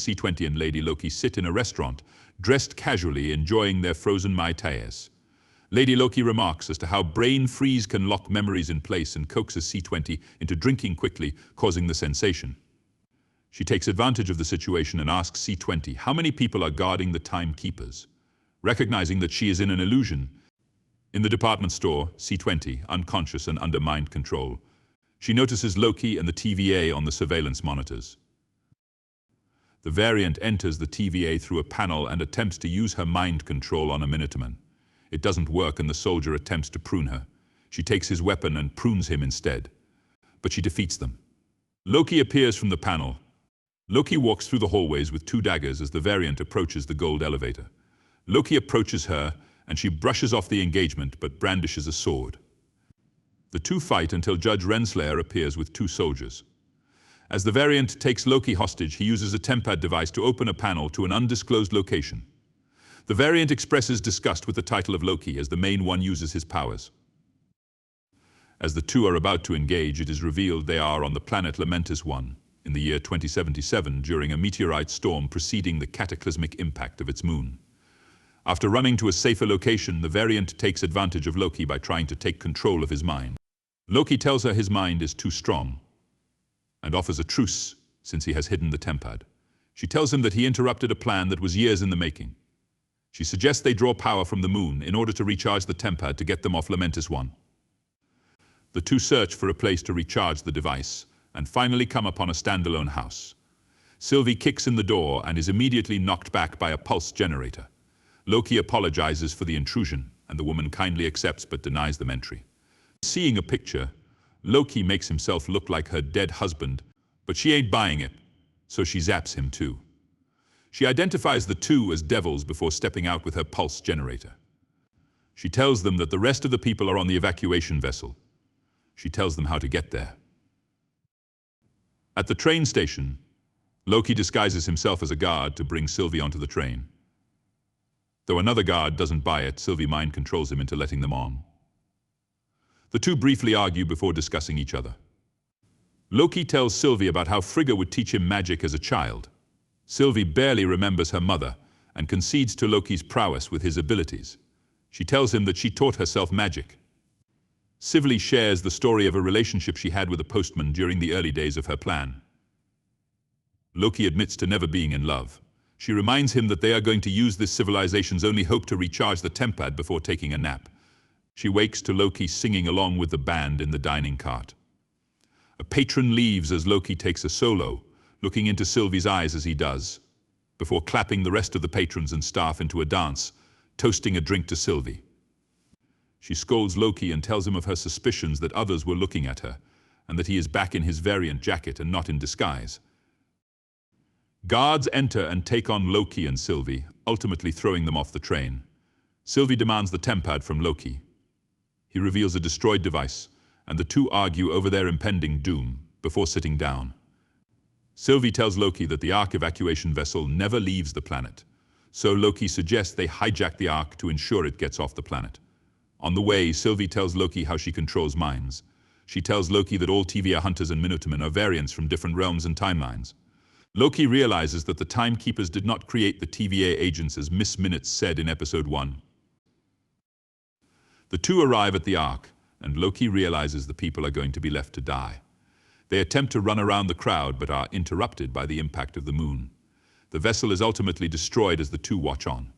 C20 and Lady Loki sit in a restaurant, dressed casually, enjoying their frozen Mai Tais. Lady Loki remarks as to how brain freeze can lock memories in place and coaxes C20 into drinking quickly, causing the sensation. She takes advantage of the situation and asks C20 how many people are guarding the timekeepers. Recognizing that she is in an illusion, in the department store, C20, unconscious and under mind control, she notices Loki and the TVA on the surveillance monitors. The variant enters the TVA through a panel and attempts to use her mind control on a Minuteman. It doesn't work and the soldier attempts to prune her. She takes his weapon and prunes him instead. But she defeats them. Loki appears from the panel. Loki walks through the hallways with two daggers as the variant approaches the gold elevator. Loki approaches her and she brushes off the engagement but brandishes a sword. The two fight until Judge Renslayer appears with two soldiers. As the variant takes Loki hostage, he uses a tempad device to open a panel to an undisclosed location. The variant expresses disgust with the title of Loki as the main one uses his powers. As the two are about to engage, it is revealed they are on the planet Lamentis 1 in the year 2077 during a meteorite storm preceding the cataclysmic impact of its moon. After running to a safer location, the variant takes advantage of Loki by trying to take control of his mind. Loki tells her his mind is too strong and offers a truce since he has hidden the tempad. She tells him that he interrupted a plan that was years in the making. She suggests they draw power from the moon in order to recharge the tempad to get them off Lamentis 1. The two search for a place to recharge the device and finally come upon a standalone house. Sylvie kicks in the door and is immediately knocked back by a pulse generator. Loki apologizes for the intrusion and the woman kindly accepts but denies them entry. Seeing a picture, Loki makes himself look like her dead husband, but she ain't buying it, so she zaps him too. She identifies the two as devils before stepping out with her pulse generator. She tells them that the rest of the people are on the evacuation vessel. She tells them how to get there. At the train station, Loki disguises himself as a guard to bring Sylvie onto the train. Though another guard doesn't buy it, Sylvie mind controls him into letting them on. The two briefly argue before discussing each other. Loki tells Sylvie about how Frigga would teach him magic as a child. Sylvie barely remembers her mother and concedes to Loki's prowess with his abilities. She tells him that she taught herself magic. Sylvie shares the story of a relationship she had with a postman during the early days of her plan. Loki admits to never being in love. She reminds him that they are going to use this civilization's only hope to recharge the tempad before taking a nap. She wakes to Loki singing along with the band in the dining cart. A patron leaves as Loki takes a solo, looking into Sylvie's eyes as he does, before clapping the rest of the patrons and staff into a dance, toasting a drink to Sylvie. She scolds Loki and tells him of her suspicions that others were looking at her, and that he is back in his variant jacket and not in disguise. Guards enter and take on Loki and Sylvie, ultimately throwing them off the train. Sylvie demands the tempad from Loki. He reveals a destroyed device, and the two argue over their impending doom before sitting down. Sylvie tells Loki that the Ark evacuation vessel never leaves the planet, so Loki suggests they hijack the Ark to ensure it gets off the planet. On the way, Sylvie tells Loki how she controls minds. She tells Loki that all TVA hunters and Minutemen are variants from different realms and timelines. Loki realizes that the timekeepers did not create the TVA agents as Miss Minutes said in episode 1. The two arrive at the Ark, and Loki realizes the people are going to be left to die. They attempt to run around the crowd but are interrupted by the impact of the moon. The vessel is ultimately destroyed as the two watch on.